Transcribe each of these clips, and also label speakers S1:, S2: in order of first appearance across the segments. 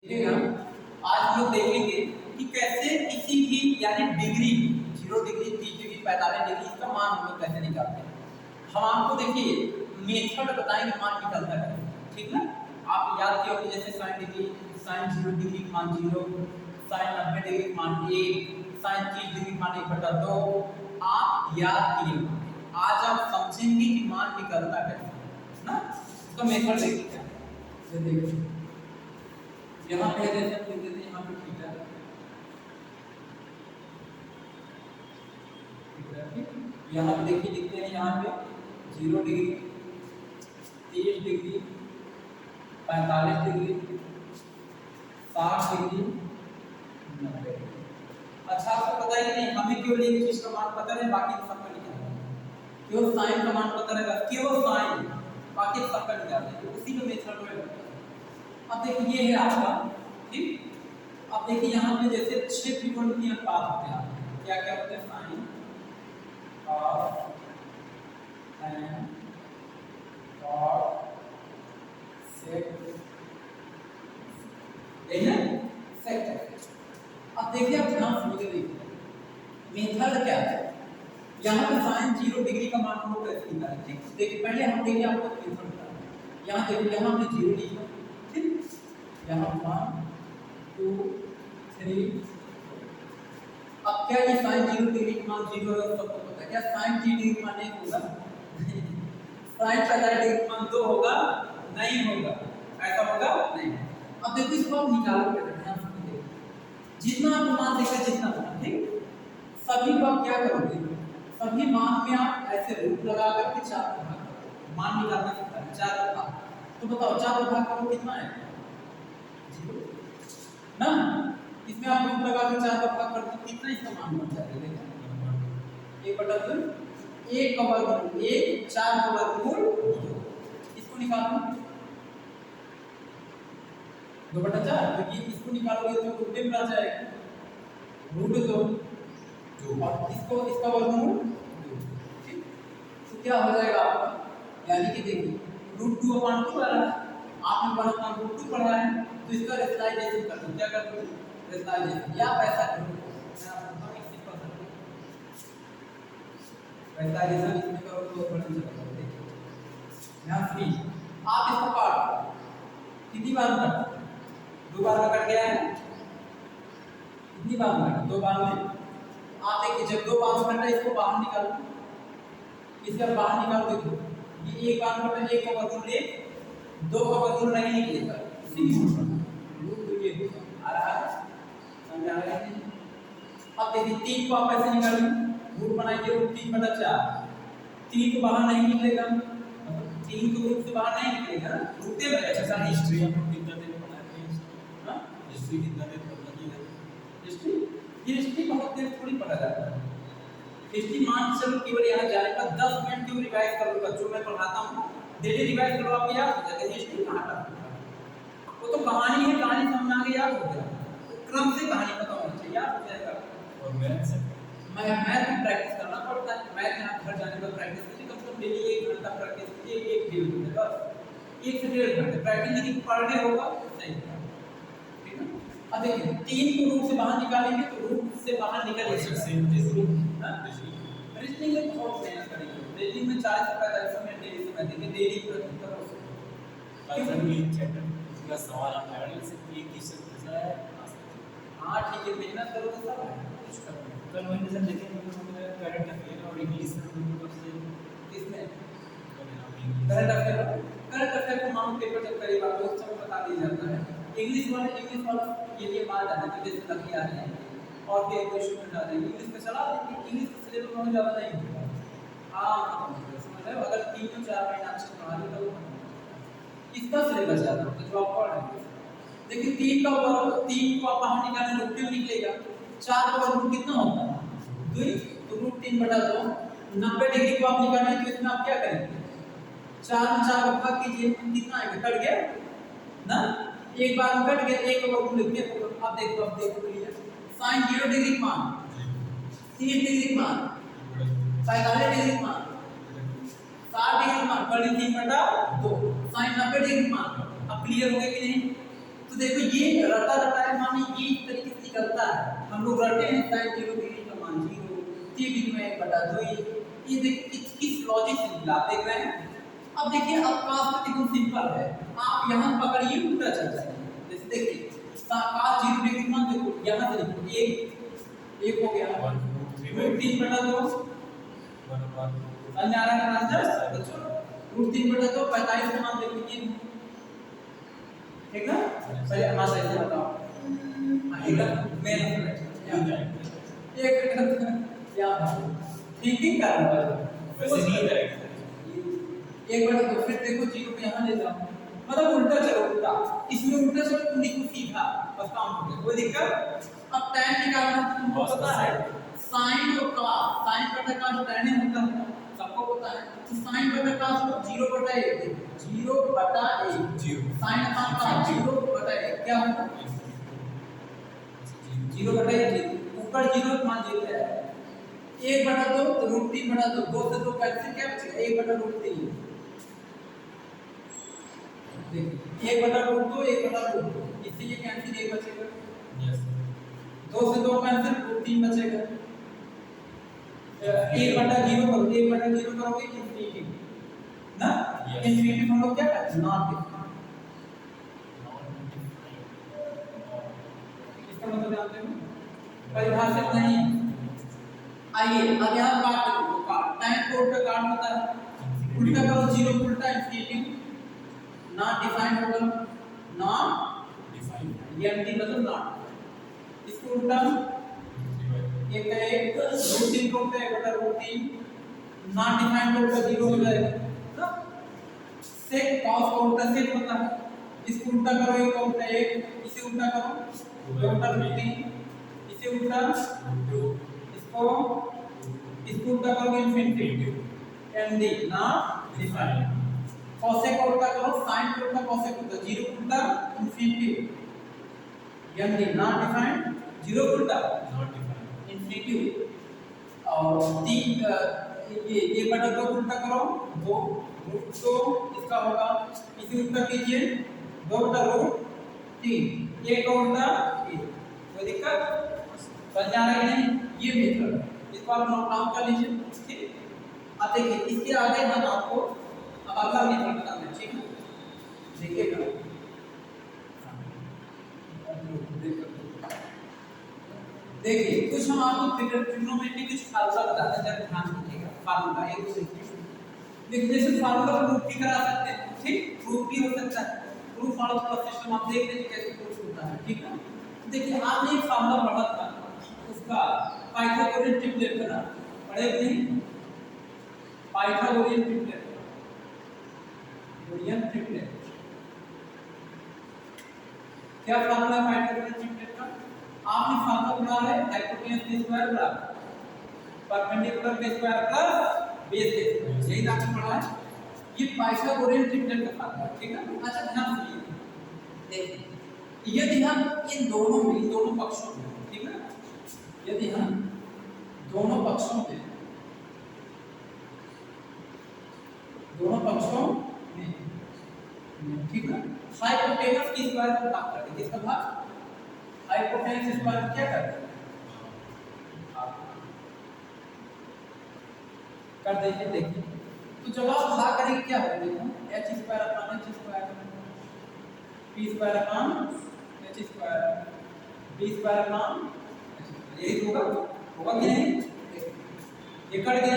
S1: देखिएगा, आज हम लोग देखेंगे कि कैसे किसी भी यानी डिग्री 0 डिग्री 30 डिग्री 45 डिग्री इसका मान हम लोग कैसे निकालते हैं। हम आपको देखिए मेथड बताएंगे मान निकालता है, ठीक ना। आप याद किए होंगे जैसे साइन डिग्री, साइन 0 डिग्री का मान 0, साइन 90 डिग्री का मान 1, साइन 30 डिग्री का मान 1/2। आप याद किए होंगे, आज आप समझेंगे कि मान निकलता कैसे ना। इसका मेथड देखिए क्या है। देखिए यहाँ पे जैसे हम लिख देते हैं यहाँ पे थीटा, यहाँ पे देखिए लिखते हैं यहाँ पे 0 degree 30 degree 45 degree 60 degree 90 degree. अच्छा आपको पता है कि नहीं, हमें केवल एक चीज का मान पता है, बाकी सबका निकालना है। केवल साइन का मान पता रहेगा, केवल साइन, बाकी सबका निकालना है। उसी का मेथड में अब देखिए ये है आपका, ठीक। अब देखिए यहाँ पे जैसे 6 त्रिकोणीय पाद होते हैं, क्या क्या होते हैं, साइन और tan और sec, यही है सेक। अब देखिए आप ध्यान से देखिए मेथड क्या है। यहाँ पे साइन 0 डिग्री का मान हम लोग कैसे निकालें, ठीक। देखिए पहले हम देखिए आपको मेथड बताएं। यहाँ देखिए यहाँ पे 0 लिखा, ठीक। यहाँ 1 2 3। अब क्या ये साइन 0 डिग्री का मान 0 है, सबको पता है। क्या साइन 0 डिग्री का मान 1 होगा? साइन 45 डिग्री का मान 2 होगा? नहीं होगा। ऐसा होगा नहीं। अब देखो इसको आप निकालो कैसे, ध्यान से देखो। जितना आप मान देगा जितना मान, ठीक, सभी को आप क्या करोगे, सभी मान में आप ऐसे रूट लगा करके 4 का भाग करोगे। मान निकालना कितना है, 4 का भाग। तो बताओ 4 का भाग करो कितना है, 0 ना। इसमें आप रूट लगा के 4 का भाग करते कितना इसका मान बन जाएगा, देखो 1/2, 1 का वर्गमूल 1, 4 का वर्गमूल 2। इसको निकालो 2/4, क्योंकि इसको निकालोगे तो रूट में आ जाएगा √2 और इसको इसका वर्गमूल 2, ठीक। तो क्या हो जाएगा आपका, यानी कि देखिए √2/2 आ रहा है, आपने पढ़ा था √2 पढ़ा है, तो इसका रेशनलाइजेशन कर दो। क्या कर दो, रेशनलाइजेशन। या ऐसा करो, रेशनलाइजेशन इसमें करो तो बड़ा चलेगा। देखिए यहाँ 3 आप इसको काट, कितनी बार कट, 2 बार में कट गया है, कितनी बार में, 2 बार में। आप देखिए जब 2 बार में कटा इसको बाहर निकालो, इसका बाहर निकालो, देखो ये 1 बार में कटा, 1 का वर्गमूल 1, 2 का वर्गमूल नहीं निकलेगा, तो ये आ रहा है, समझ आ रहा है। अब देखिए 3 को आप ऐसे निकालिए, रूट बनाइए, रूट 3/4, 3 को बाहर नहीं निकलेगा, 3 को रूट से बाहर नहीं निकलेगा, रूट में रहेगा। सर हिस्ट्री हम लोग कितना देर पढ़ाते हैं, हां हिस्ट्री कितना देर पढ़ना है, हिस्ट्री, ये हिस्ट्री बहुत देर थोड़ी पढ़ा जाता है। हिस्ट्री मान चलो केवल यहाँ जाने का 10 मिनट क्यों रिवाइज करो, बच्चों में पढ़ाता हूँ, डेली रिवाइज करो, आप याद हो जाएगा। हिस्ट्री कहाँ का, वो तो कहानी है, कहानी समझ आ गई, याद हो गया, क्रम से कहानी पता होनी चाहिए, याद हो जाएगा। और मैथ की प्रैक्टिस करना पड़ता है। मैथ में आप घर जाने पर प्रैक्टिस कीजिए, कम से कम डेली 1 घंटा प्रैक्टिस कीजिए, 1 डेढ़ घंटे बस, 1 से 1.5 घंटे प्रैक्टिस, लेकिन पर डे होगा सही, ठीक है। अब देखिए 3 को रूट से बाहर निकालेंगे तो रूट से बाहर निकल रीजनिंग में बहुत मेहनत करेंगे। रीजनिंग में 40 से 45 मिनट डेली समय देंगे, डेली प्रैक्टिस करो।
S2: का सवाल आप लगा सकते हैं कि सब कैसा है।
S1: हाँ ठीक है, मेहनत करो तो सब है, कुछ करो।
S2: कल वही जैसे देखें करंट अफेयर और इंग्लिश
S1: इसमें करंट अफेयर को मानो पेपर जब करीब आता है उस समय बता दिया जाता है। इंग्लिश वाला ये मार जाना है, जैसे लगी आ रही है और भी क्वेश्चन में डाल देंगे, इंग्लिश में चला देंगे। इंग्लिश का सिलेबस बहुत ज़्यादा नहीं होगा, हाँ समझ रहे हो। अगर 3-4 महीना अच्छे पढ़ा ली तो इसका सिलेबस ज़्यादा होता है जो आप पढ़ रहे हैं। देखिए 3 को आप बाहर निकालें, रूट 2 निकलेगा। 4 का वर्गमूल कितना होता है, 2, तो रूट 3/2। 90 डिग्री को आप निकालें तो इसमें आप क्या करेंगे, 4 में 4 का भाग कीजिए, कितना आएगा, कट गया ना, एक बार में कट गया, 1 का वर्गमूल लिख के। अब देखो क्लियर, साइन 0 डिग्री का मान, 30 डिग्री का मान, 45 डिग्री का मान, 60 डिग्री का मान, पर 3/2, साइन 90 डिग्री का मान। अब क्लियर हो गया कि नहीं। तो देखो ये रटा रटा है माने ये इस तरीके से निकलता है, हम लोग रटे हैं sin 0 डिग्री का मान 0, t डिग्री में 1/2। ये देखिए किस लॉजिक से मिला, देख रहे हैं। अब देखिए अब cos एकदम सिंपल है, आप यहाँ पकड़िए उल्टा चल जाएगा। जैसे देखिए cos 0 डिग्री मान देखो यहाँ से देखो एक हो गया 3/2 अन्य आ रहा है आंसर बच्चों √3/2 45 का मान देखो ये ठीक ना। पहले हमारा ऐसे बताओ एक मेन एक क्या थिंकिंग कर रहा है
S2: वैसे नहीं करेक्ट
S1: एक बार तो फिर देखो 0 को यहाँ ले जाओ, मतलब उल्टा चलो उल्टा, इसमें उल्टा चलो तुम लिखो सीधा, बस काम हो गया, कोई दिक्कत। अब tan निकालना तो तुमको पता है, sin और cos, sin बटा cos tan ही होता है, सबको पता है। तो sin बटा cos को 0/1 0/1 sin अपॉन cos 0/1 क्या होगा 0/1, ऊपर 0 मान 0 है, 1/2 तो √3/2, 2 से 2 कैंसिल, क्या बचेगा 1/√3। देखिए 1/√2 1/√2, इससे ये कैंसिल 1 बचेगा,
S2: यस
S1: 2 से 2 कैंसिल √3 बचेगा। 1/0 करो, 1/0 करोगे इंफिनिटी ना, इंफिनिटी हम लोग क्या करते हैं नॉट डिफाइन, इसका मतलब जानते हो परिभाषित नहीं। आइए अब यहाँ काट दो, काट tan को उल्टा काट होता है, उल्टा करो 0 को उल्टा इंफिनिटी, नॉट डिफाइंड होगा, नॉट डिफाइंड एमटी मतलब नॉट, इसको उल्टा एक का एक √3 को उल्टा 1/√3, नॉट डिफाइंड को उल्टा 0 हो जाएगा ना। sec cos को उल्टा sec होता है, इसको उल्टा करो 1 को उल्टा 1, इसे उल्टा करो 2/√3, इसे उल्टा 2, इसको उल्टा करो infinity MD not defined. cosec को उल्टा करो sin को उल्टा cosec होता है, 0 को उल्टा इंफिनिटी एमडी नॉट डिफाइंड, 0 को उल्टा
S2: नॉट डिफाइंड
S1: इंफिनिटी। और 3 ये बटा 2 उल्टा करो 2 √2 इसका होगा, इसे उल्टा कीजिए 2/√3, 1 का उल्टा 1, कोई दिक्कत समझ आ रहा है नहीं। ये मेथड इसको आप नोट डाउन कर लीजिए, ठीक। अब देखिए इसके आगे हम आपको अब अगला मेथड बताते हैं, ठीक है। देखिएगा देखिए कुछ हम आपको ट्रिग्नोमेट्री कुछ फार्मूला बताते हैं, जरा ध्यान दीजिएगा। फार्मूला एक दो देखिए जैसे फार्मूला प्रूफ भी करा सकते हैं, ठीक, प्रूफ भी हो सकता है, प्रूफ वाला सिस्टम आप देख लीजिए कैसे प्रूफ होता है, ठीक है। देखिए आपने एक फार्मूला पढ़ा था उसका पाइथागोरियन ट्रिपलेट का, पढ़े कि नहीं पाइथागोरियन ट्रिपलेट, गोरियन ट्रिपलेट क्या फार्मूला है पाइथागोरियन ट्रिपलेट का, आपने फार्मूला पढ़ा है हाइपोटेन्यूज के स्क्वायर प्लस परपेंडिकुलर के स्क्वायर प्लस बेस के स्क्वायर, यही आपने पढ़ा है। ये पाइथागोरियन ट्रिपलेट का फार्मूला, ठीक है। अच्छा ध्यान सुनिए, देखिए यदि हम इन दोनों पक्षों में, ठीक है, यदि हम दोनों पक्षों में ठीक है हाइपोटेनस की स्क्वायर का भाग करते हैं, किसका भाग हाइपोटेनस स्क्वायर क्या करते हैं कर देंगे। देखिए तो जब आप भाग करेंगे क्या होगा, देखो h square upon h square, p square upon h square, b square upon यही होगा कि नहीं। ये कट गया,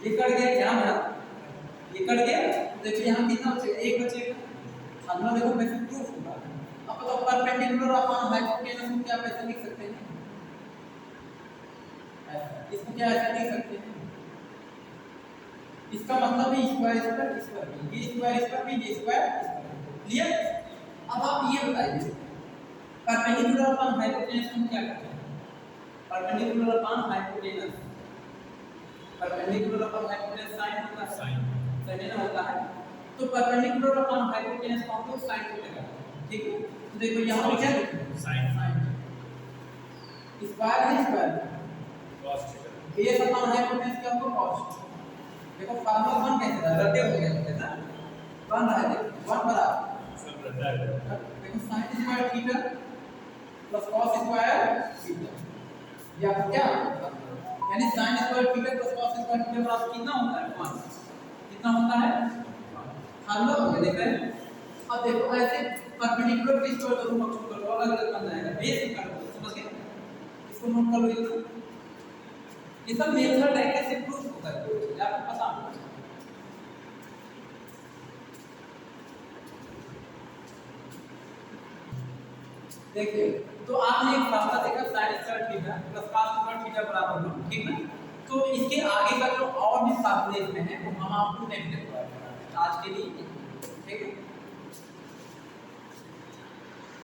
S1: ये कट गया, ध्यान रखना ये कट गया, देखिए यहाँ कितना बचेगा, एक बचेगा। फार्मूला देखो कैसे प्रूफ होगा। अब तो परपेंडिकुलर अपॉन हाइपोटेनस को क्या कैसे लिख सकते हैं, इसको क्या ऐसे लिख सकते हैं, इसका मतलब है स्क्वायर स्क्वायर स्क्वायर, ये स्क्वायर स्क्वायर ये स्क्वायर क्लियर। अब आप ये बताइए परपेंडिकुलर अपॉन हाइपोटेनस हम क्या करते हैं, perpendicular upon hypotenuse, perpendicular upon hypotenuse sine होता है, साइन होता है, तो परपेंडिकुलर अपॉन हाइपोटेनस को हम लोग साइन लिखेगा, ठीक है। तो देखो यहाँ पे क्या लिखा है साइन, स्क्वायर है square cos, base upon hypotenuse क्या होगा कॉस। देखो फार्मूला 1 कैसे था, रटे हो गया ना, 1 रहा है, 1 बराबर देखो sin square theta plus cos square theta, ये आपको क्या यानी sin square theta plus cos square theta बराबर कितना होता है 1, कितना होता है हम लोग ये देख रहे हैं। अब देखो ऐसे परपेंडिकुलर पे इसको दोनों पक्षों को अलग अलग बन जाएगा, बेस कर दो, समझ गए, इसको नोट कर लो। ये सब मेथड है कैसे प्रूफ होता है कोई चीज आपको पता होना चाहिए। देखिए तो आपने एक रास्ता देखा sin square theta plus cos square theta बराबर 1, ठीक ना। तो इसके आगे का जो और भी सात में है वो हम आपको नेक्स्ट देखते हैं आज के लिए, ठीक है।